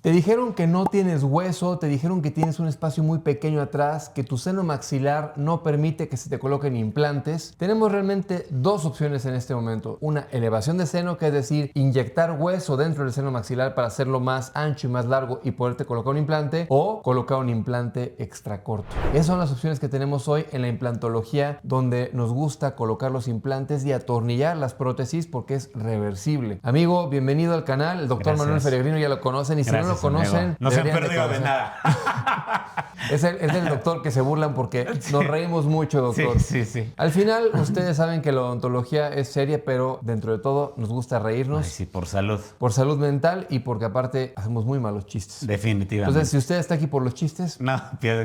Te dijeron que no tienes hueso, te dijeron que tienes un espacio muy pequeño atrás, que tu seno maxilar no permite que se te coloquen implantes. Tenemos realmente dos opciones en este momento. Una, elevación de seno, que es decir, inyectar hueso dentro del seno maxilar para hacerlo más ancho y más largo y poderte colocar un implante, o colocar un implante extra corto. Esas son las opciones que tenemos hoy en la implantología, donde nos gusta colocar los implantes y atornillar las prótesis porque es reversible. Amigo, bienvenido al canal. El doctor Manuel Peregrino ya lo conocen, y si no lo conocen, amigo, no se han perdido de nada. Es el doctor que se burlan porque nos reímos mucho, doctor. Sí. Al final, ustedes saben que la odontología es seria, pero dentro de todo nos gusta reírnos. Ay, sí, por salud. Por salud mental y porque aparte hacemos muy malos chistes. Definitivamente. Entonces, si usted está aquí por los chistes... No,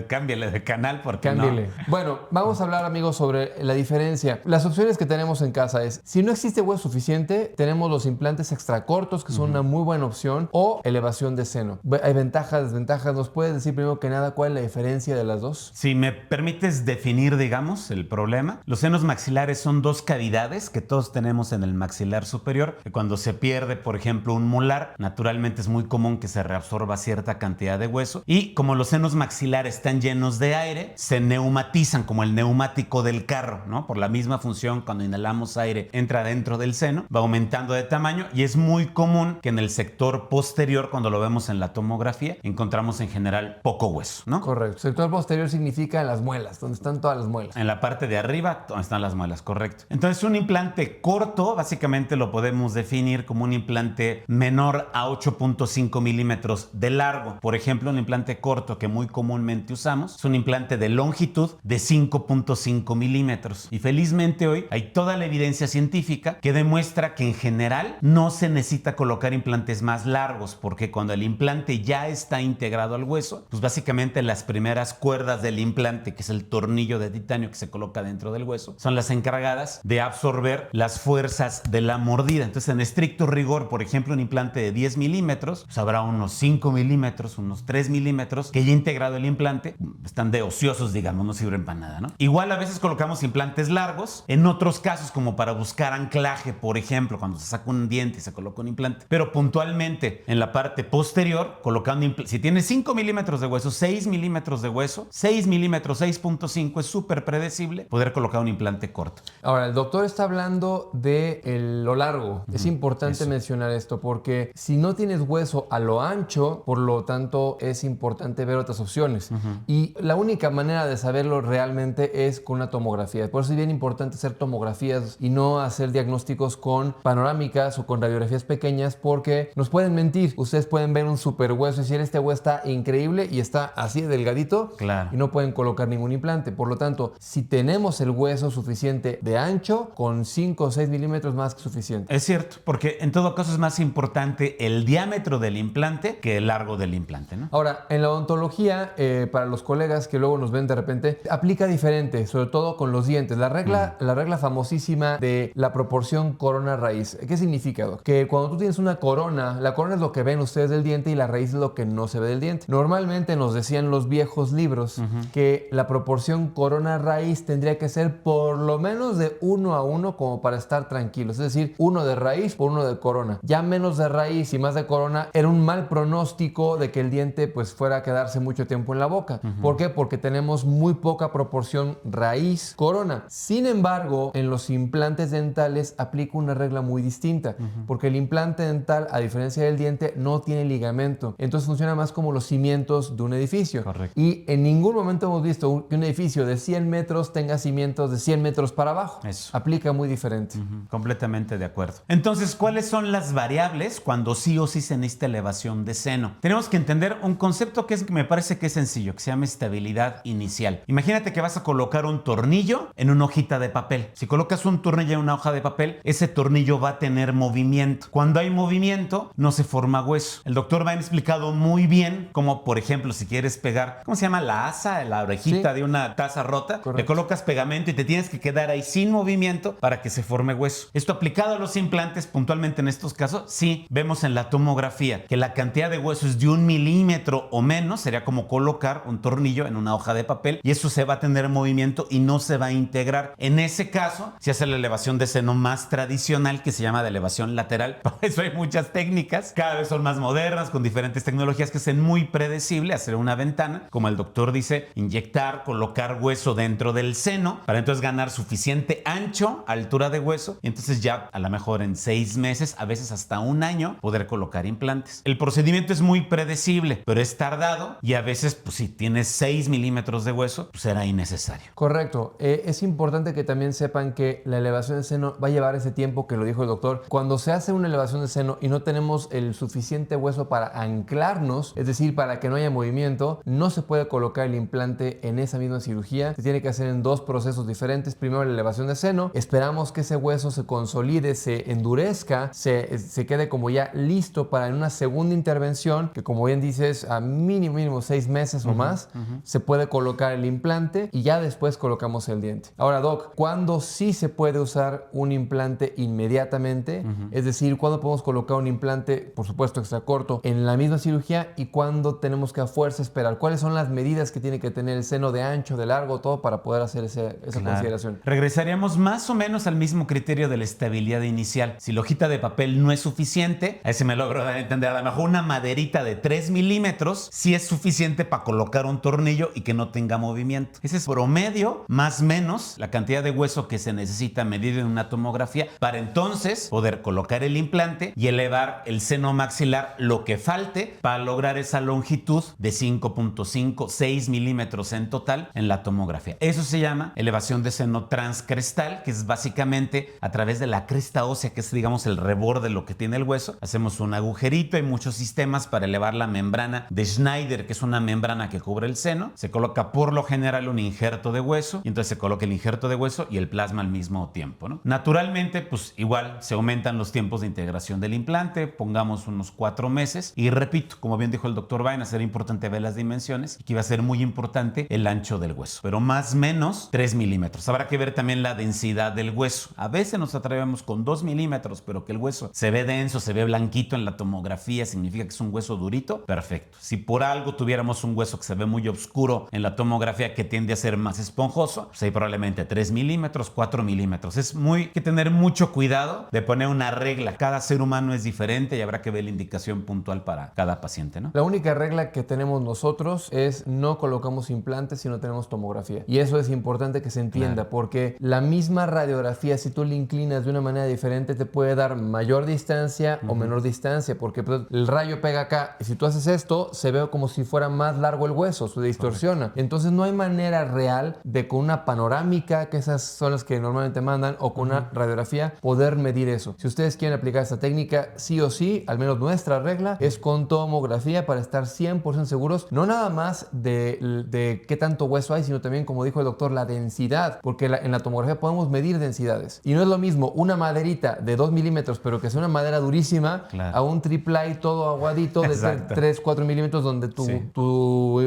cámbiale de canal porque cámbiale. no. Bueno, vamos a hablar, amigos, sobre la diferencia. Las opciones que tenemos en casa es, si no existe hueso suficiente, tenemos los implantes extracortos, que son una muy buena opción, o elevación de seno. Hay ventajas, desventajas. ¿Nos puedes decir primero que nada cuál es la diferencia de las dos? Si me permites definir, digamos, el problema. Los senos maxilares son dos cavidades que todos tenemos en el maxilar superior, que cuando se pierde, por ejemplo, un molar, naturalmente es muy común que se reabsorba cierta cantidad de hueso, y como los senos maxilares están llenos de aire, se neumatizan como el neumático del carro, ¿no? Por la misma función, cuando inhalamos aire, entra dentro del seno, va aumentando de tamaño, y es muy común que en el sector posterior, cuando lo vemos en la tomografía, encontramos en general poco hueso, ¿no? Correcto. Sector posterior significa las muelas, donde están todas las muelas. En la parte de arriba, donde están las muelas, correcto. Entonces, un implante corto, básicamente lo podemos definir como un implante menor a 8.5 milímetros de largo. Por ejemplo, un implante corto que muy comúnmente usamos es un implante de longitud de 5.5 milímetros. Y felizmente hoy hay toda la evidencia científica que demuestra que en general no se necesita colocar implantes más largos, porque cuando el implante ya está integrado al hueso, pues básicamente las primeras cuerdas del implante, que es el tornillo de titanio que se coloca dentro del hueso, son las encargadas de absorber las fuerzas de la mordida. Entonces, en estricto rigor, por ejemplo, un implante de 10 milímetros, pues habrá unos 5 milímetros, unos 3 milímetros que ya integrado el implante están de ociosos, digamos, no sirven para nada, ¿no? Igual a veces colocamos implantes largos, en otros casos como para buscar anclaje, por ejemplo, cuando se saca un diente y se coloca un implante, pero puntualmente en la parte posterior, colocando si tiene 5 milímetros de hueso, 6 milímetros de hueso, 6 milímetros, 6.5, es súper predecible poder colocar un implante corto. Ahora, el doctor está hablando de lo largo. Es importante mencionar esto porque si no tienes hueso a lo ancho, por lo tanto es importante ver otras opciones. Y la única manera de saberlo realmente es con una tomografía. Por eso es bien importante hacer tomografías y no hacer diagnósticos con panorámicas o con radiografías pequeñas, porque nos pueden mentir. Ustedes pueden ver un super hueso y decir, este hueso está increíble y está así de delgadito, claro, y no pueden colocar ningún implante. Por lo tanto, si tenemos el hueso suficiente de ancho, con 5 o 6 milímetros más que suficiente. Es cierto, porque en todo caso es más importante el diámetro del implante que el largo del implante, ¿no? Ahora, en la odontología, para los colegas que luego nos ven de repente, aplica diferente, sobre todo con los dientes. La regla famosísima de la proporción corona-raíz. ¿Qué significa, Doc? Que cuando tú tienes una corona, la corona es lo que ven ustedes del diente y la raíz es lo que no se ve del diente. Normalmente nos decían los viejos libros que la proporción corona-raíz tendría que ser por lo menos de 1 a 1 como para estar tranquilos. Es decir, 1 de raíz por 1 de corona. Ya menos de raíz y más de corona era un mal pronóstico de que el diente pues fuera a quedarse mucho tiempo en la boca. ¿Por qué? Porque tenemos muy poca proporción raíz-corona. Sin embargo, en los implantes dentales aplica una regla muy distinta, porque el implante dental, a diferencia del diente, no tiene ligamento. Entonces funciona más como los cimientos de un edificio. Correcto. Y en ningún momento hemos visto que un edificio de 100 metros tenga cimientos de 100 metros para abajo. Eso. Aplica muy diferente. Completamente de acuerdo. Entonces, ¿cuáles son las variables cuando sí o sí se necesita elevación de seno? Tenemos que entender un concepto que me parece que es sencillo, que se llama estabilidad inicial. Imagínate que vas a colocar un tornillo en una hojita de papel. Si colocas un tornillo en una hoja de papel, ese tornillo va a tener movimiento. Cuando hay movimiento, no se forma hueso. El doctor me ha explicado muy bien cómo, por ejemplo, si quieres pegar colocar, ¿cómo se llama? La asa, la orejita de una taza rota. Correcto. Le colocas pegamento y te tienes que quedar ahí sin movimiento para que se forme hueso. Esto aplicado a los implantes, puntualmente en estos casos, sí vemos en la tomografía que la cantidad de hueso es de 1 milímetro o menos. Sería como colocar un tornillo en una hoja de papel y eso se va a tener movimiento y no se va a integrar. En ese caso, se hace la elevación de seno más tradicional, que se llama de elevación lateral. Por eso hay muchas técnicas, cada vez son más modernas, con diferentes tecnologías que hacen muy predecible hacer una ventana, como el doctor dice, inyectar, colocar hueso dentro del seno, para entonces ganar suficiente ancho, altura de hueso, y entonces ya a lo mejor en 6 meses, a veces hasta 1 año, poder colocar implantes. El procedimiento es muy predecible, pero es tardado y a veces, pues si tienes 6 milímetros de hueso, pues será innecesario. Correcto. Es importante que también sepan que la elevación del seno va a llevar ese tiempo que lo dijo el doctor. Cuando se hace una elevación del seno y no tenemos el suficiente hueso para anclarnos, es decir, para que no haya movimiento, no se puede colocar el implante en esa misma cirugía. Se tiene que hacer en 2 procesos diferentes. Primero la elevación del seno. Esperamos que ese hueso se consolide, se endurezca, se quede como ya listo para en una segunda intervención, que como bien dices, a mínimo 6 meses o más, se puede colocar el implante y ya después colocamos el diente. Ahora, Doc, ¿cuándo sí se puede usar un implante inmediatamente? Es decir, ¿cuándo podemos colocar un implante, por supuesto extra corto, en la misma cirugía y cuándo tenemos que a fuerza esperar? ¿Cuáles son las medidas que tiene que tener el seno de ancho, de largo, todo para poder hacer esa consideración? Regresaríamos más o menos al mismo criterio de la estabilidad inicial. Si la hojita de papel no es suficiente, a ese me logro dar a entender, a lo mejor una maderita de 3 milímetros sí es suficiente para colocar un tornillo y que no tenga movimiento. Ese es promedio, más o menos, la cantidad de hueso que se necesita medir en una tomografía para entonces poder colocar el implante y elevar el seno maxilar lo que falte para lograr esa longitud de 5.5, 6 milímetros en total en la tomografía. Eso se llama elevación de seno transcrestal, que es básicamente a través de la cresta ósea, que es digamos el reborde de lo que tiene el hueso. Hacemos un agujerito, hay muchos sistemas para elevar la membrana de Schneider, que es una membrana que cubre el seno. Se coloca por lo general un injerto de hueso y entonces se coloca el injerto de hueso y el plasma al mismo tiempo, ¿no? Naturalmente, pues igual se aumentan los tiempos de integración del implante, pongamos unos 4 meses y repito, como bien dijo el doctor Vaina, será importante ver las dimensiones y que iba a ser muy importante el ancho del hueso, pero más o menos 3 milímetros. Habrá que ver también la densidad del hueso. A veces nos atrevemos con 2 milímetros, pero que el hueso se ve denso, se ve blanquito en la tomografía, significa que es un hueso durito, perfecto. Si por algo tuviéramos un hueso que se ve muy oscuro en la tomografía, que tiende a ser más esponjoso, pues hay probablemente 3 milímetros, 4 milímetros. Es muy que tener mucho cuidado de poner una regla. Cada ser humano es diferente y habrá que ver la indicación puntual para cada paciente, ¿no? La única regla que tenemos nosotros es no colocamos implantes si no tenemos tomografía. Y eso es importante que se entienda, porque la misma radiografía, si tú la inclinas de una manera diferente, te puede dar mayor distancia o menor distancia, porque pues, el rayo pega acá y si tú haces esto, se ve como si fuera más largo el hueso, se distorsiona. Correcto. Entonces no hay manera real de con una panorámica, que esas son las que normalmente mandan, o con una radiografía, poder medir eso. Si ustedes quieren aplicar esta técnica, sí o sí, al menos nuestra regla es con tomografía para estar 100% seguros, no nada más de qué tanto hueso hay, sino también, como dijo el doctor, la densidad, porque en la tomografía podemos medir densidades. Y no es lo mismo una maderita de 2 milímetros, pero que sea una madera durísima, a un triple todo aguadito de 3, 4 milímetros donde tu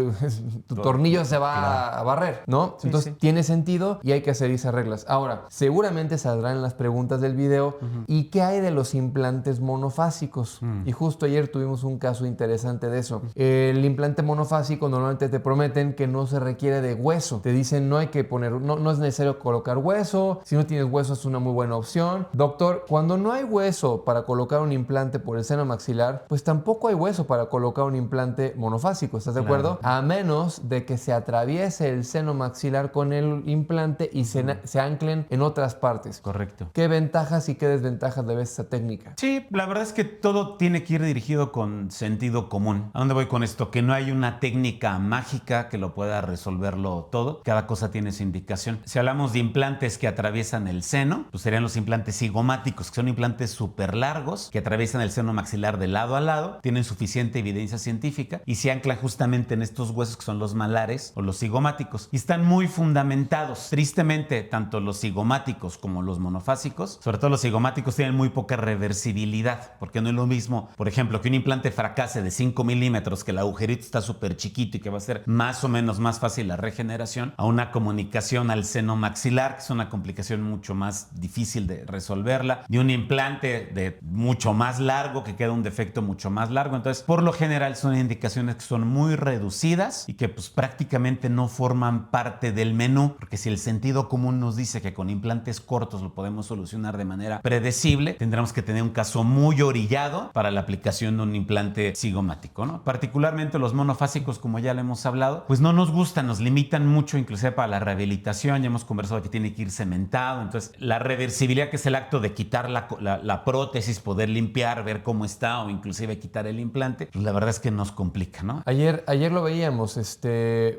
tornillo se va a barrer, ¿no? Entonces tiene sentido y hay que hacer esas reglas. Ahora, seguramente saldrán las preguntas del video, ¿y qué hay de los implantes monofásicos? Y justo ayer tuvimos un caso interesante de eso. El implante monofásico normalmente te prometen que no se requiere de hueso. Te dicen no hay que poner, no es necesario colocar hueso. Si no tienes hueso es una muy buena opción. Doctor, cuando no hay hueso para colocar un implante por el seno maxilar, pues tampoco hay hueso para colocar un implante monofásico. ¿Estás de acuerdo? A menos de que se atraviese el seno maxilar con el implante y se anclen en otras partes. Correcto. ¿Qué ventajas y qué desventajas le ves a esta técnica? Sí, la verdad es que todo tiene que ir dirigido con sentido común. ¿A dónde voy con esto? Que no hay una técnica mágica que lo pueda resolverlo todo. Cada cosa tiene su indicación. Si hablamos de implantes que atraviesan el seno, pues serían los implantes cigomáticos, que son implantes súper largos que atraviesan el seno maxilar de lado a lado, tienen suficiente evidencia científica y se anclan justamente en estos huesos que son los malares o los cigomáticos y están muy fundamentados. Tristemente, tanto los cigomáticos como los monofásicos, sobre todo los cigomáticos, tienen muy poca reversibilidad, porque no es lo mismo, por ejemplo, que un implante fracase de 5 milímetros, que el agujerito está súper chiquito chiquito y que va a ser más o menos más fácil la regeneración, a una comunicación al seno maxilar, que es una complicación mucho más difícil de resolverla, de un implante de mucho más largo, que queda un defecto mucho más largo. Entonces, por lo general son indicaciones que son muy reducidas y que pues prácticamente no forman parte del menú, porque si el sentido común nos dice que con implantes cortos lo podemos solucionar de manera predecible, tendremos que tener un caso muy orillado para la aplicación de un implante cigomático, ¿no? Particularmente los monofásicos, como ya le hemos hablado, pues no nos gustan, nos limitan mucho, inclusive para la rehabilitación. Ya hemos conversado que tiene que ir cementado. Entonces, la reversibilidad, que es el acto de quitar la prótesis, poder limpiar, ver cómo está o inclusive quitar el implante, pues la verdad es que nos complica, ¿no? Ayer lo veíamos,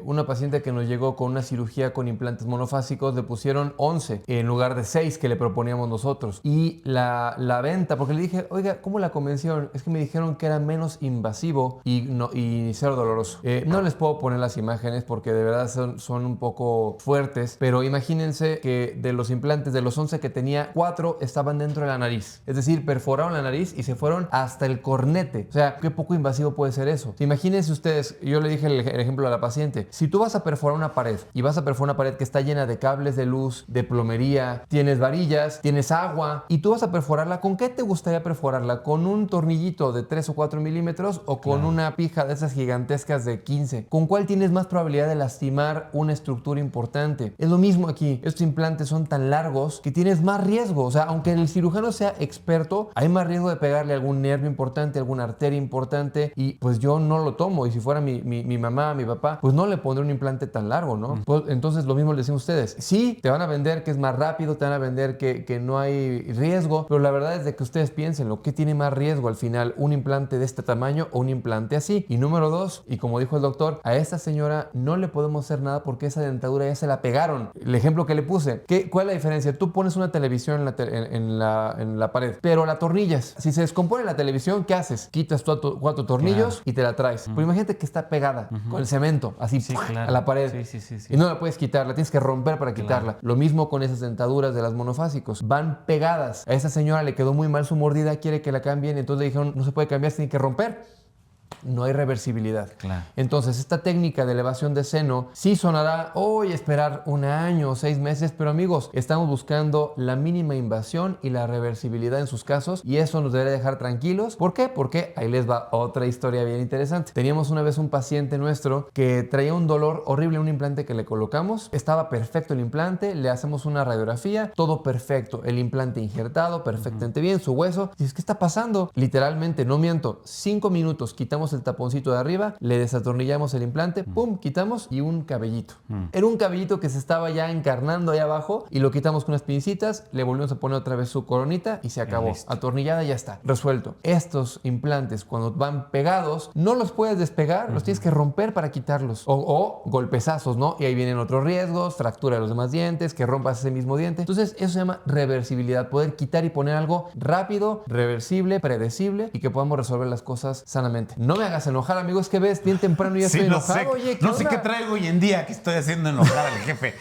una paciente que nos llegó con una cirugía con implantes monofásicos, le pusieron 11 en lugar de 6 que le proponíamos nosotros. Y la venta, porque le dije, oiga, ¿cómo la convencieron? Es que me dijeron que era menos invasivo y cero doloroso. No les puedo poner las imágenes porque de verdad son un poco fuertes, pero imagínense que de los implantes, de los 11 que tenía, 4 estaban dentro de la nariz. Es decir, perforaron la nariz y se fueron hasta el cornete. O sea, qué poco invasivo puede ser eso. Imagínense ustedes, yo le dije el ejemplo a la paciente, si tú vas a perforar una pared y vas a perforar una pared que está llena de cables de luz, de plomería, tienes varillas, tienes agua y tú vas a perforarla, ¿con qué te gustaría perforarla? ¿Con un tornillito de 3 o 4 milímetros o con una pija de esas gigantescas de 15? ¿Con cuál tienes más probabilidad de lastimar una estructura importante? Es lo mismo aquí. Estos implantes son tan largos que tienes más riesgo. O sea, aunque el cirujano sea experto, hay más riesgo de pegarle algún nervio importante, alguna arteria importante, y pues yo no lo tomo. Y si fuera mi mamá, mi papá, pues no le pondré un implante tan largo, ¿no? Pues, entonces lo mismo le decimos a ustedes. Sí, te van a vender que es más rápido, te van a vender que no hay riesgo, pero la verdad es de que ustedes piensen, ¿qué tiene más riesgo al final? ¿Un implante de este tamaño o un implante así? Y número 2, y como dijo el doctor, a esta señora no le podemos hacer nada porque esa dentadura ya se la pegaron. El ejemplo que le puse, ¿cuál es la diferencia? Tú pones una televisión en la pared, pero la atornillas. Si se descompone la televisión, ¿qué haces? Quitas 4 tornillos y te la traes. Pero imagínate que está pegada con el cemento, así a la pared. Sí. Y no la puedes quitar, la tienes que romper para quitarla. Lo mismo con esas dentaduras de las monofásicos. Van pegadas. A esa señora le quedó muy mal su mordida, quiere que la cambien, entonces le dijeron, no se puede cambiar, se tiene que romper. No hay reversibilidad. Claro. Entonces, esta técnica de elevación de seno sí sonará hoy esperar 1 año o 6 meses, pero amigos, estamos buscando la mínima invasión y la reversibilidad en sus casos, y eso nos debería dejar tranquilos. ¿Por qué? Porque ahí les va otra historia bien interesante. Teníamos una vez un paciente nuestro que traía un dolor horrible en un implante que le colocamos. Estaba perfecto el implante, le hacemos una radiografía, todo perfecto, el implante injertado perfectamente bien, su hueso. Dices, ¿qué está pasando? Literalmente, no miento, 5 minutos, quitamos el taponcito de arriba, le desatornillamos el implante, pum, quitamos, y un cabellito. Era un cabellito que se estaba ya encarnando ahí abajo y lo quitamos con unas pincitas, le volvimos a poner otra vez su coronita y se acabó. Atornillada y ya está, resuelto. Estos implantes, cuando van pegados, no los puedes despegar, los tienes que romper para quitarlos. O golpezazos, ¿no? Y ahí vienen otros riesgos, fractura de los demás dientes, que rompas ese mismo diente. Entonces, eso se llama reversibilidad, poder quitar y poner algo rápido, reversible, predecible y que podamos resolver las cosas sanamente. No me hagas enojar, amigos, que ves bien temprano y ya estoy enojado. Oye, no sé qué traigo hoy en día que estoy haciendo enojar al jefe.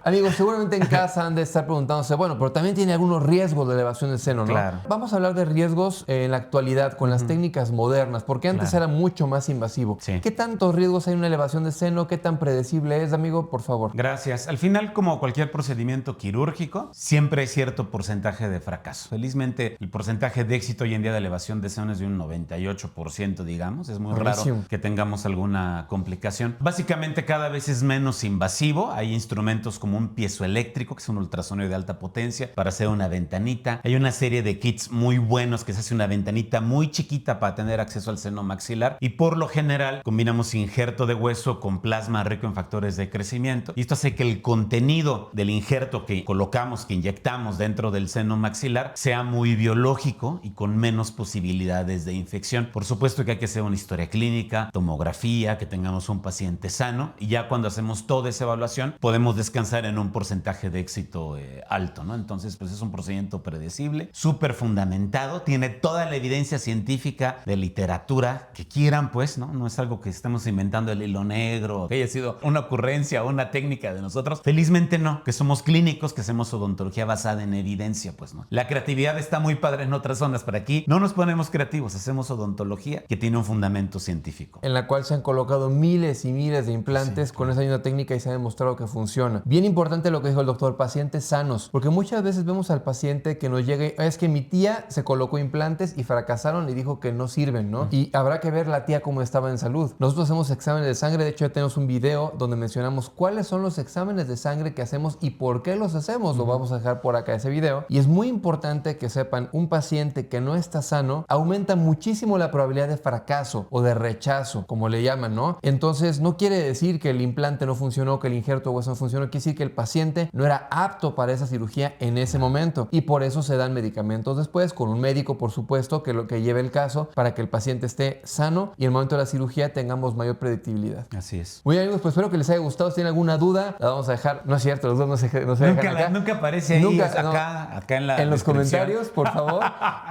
Amigos, seguramente en casa han de estar preguntándose, bueno, pero también tiene algunos riesgos de elevación del seno, ¿no? Claro. Vamos a hablar de riesgos en la actualidad con las técnicas modernas, porque antes era mucho más invasivo. Sí. ¿Qué tantos riesgos hay en una elevación del seno? ¿Qué tan predecible es, amigo? Por favor. Gracias. Al final, como cualquier procedimiento quirúrgico, siempre hay cierto porcentaje de fracaso. Felizmente, el porcentaje de éxito hoy en día de elevación de seno es de un 98%, digamos. Es muy raro que tengamos alguna complicación. Básicamente, cada vez es menos invasivo. Hay instrumentos como un piezoeléctrico, que es un ultrasonido de alta potencia, para hacer una ventanita. Hay una serie de kits muy buenos que se hace una ventanita muy chiquita para tener acceso al seno maxilar. Y por lo general, combinamos injerto de hueso con plasma rico en factores de crecimiento. Y esto hace que el contenido del injerto que colocamos, que inyectamos dentro del seno maxilar, sea muy biológico y con menos posibilidades de infección. Por supuesto que hay que hacer una historia clínica, tomografía, que tengamos un paciente sano, y ya cuando hacemos toda esa evaluación podemos descansar en un porcentaje de éxito alto, ¿no? Entonces, pues es un procedimiento predecible, súper fundamentado, tiene toda la evidencia científica de literatura que quieran, pues, ¿no? No es algo que estemos inventando el hilo negro, que haya sido una ocurrencia o una técnica de nosotros. Felizmente no, que somos clínicos, que hacemos odontología basada en evidencia, pues, ¿no? La creatividad está muy padre en otras zonas, pero aquí no nos ponemos creativos, hacemos odontología que tiene un fundamento científico. En la cual se han colocado miles y miles de implantes con esa misma técnica y se ha demostrado que funciona. Bien importante lo que dijo el doctor, pacientes sanos, porque muchas veces vemos al paciente que nos llega y es que mi tía se colocó implantes y fracasaron y dijo que no sirven, ¿no? Y habrá que ver la tía cómo estaba en salud. Nosotros hacemos exámenes de sangre, de hecho ya tenemos un video donde mencionamos cuáles son los exámenes de sangre que hacemos y por qué los hacemos. Lo vamos a dejar por acá ese video. Y es muy importante que sepan, un paciente que no está sano aumenta muchísimo la probabilidad de fracaso o de rechazo, como le llaman, ¿no? Entonces no quiere decir que el implante no funcionó, que el injerto de hueso no funcionó, quiere decir que el paciente no era apto para esa cirugía en ese momento y por eso se dan medicamentos después con un médico, por supuesto, que lo que lleve el caso para que el paciente esté sano y en el momento de la cirugía tengamos mayor predictibilidad. Así es. Muy bien, amigos, pues espero que les haya gustado. Si tienen alguna duda, la vamos a dejar. No es cierto, los dos no se dejan acá. Nunca aparece ahí, Nunca, acá en los comentarios, por favor.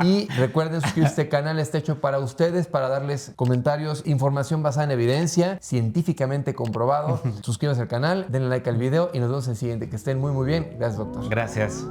Y recuerden suscribirse a este canal, está hecho para ustedes, para darles comentarios, información basada en evidencia, científicamente comprobado. Suscríbanse al canal, denle like al video y nos vemos en el siguiente. Que estén muy, muy bien. Gracias, doctor. Gracias.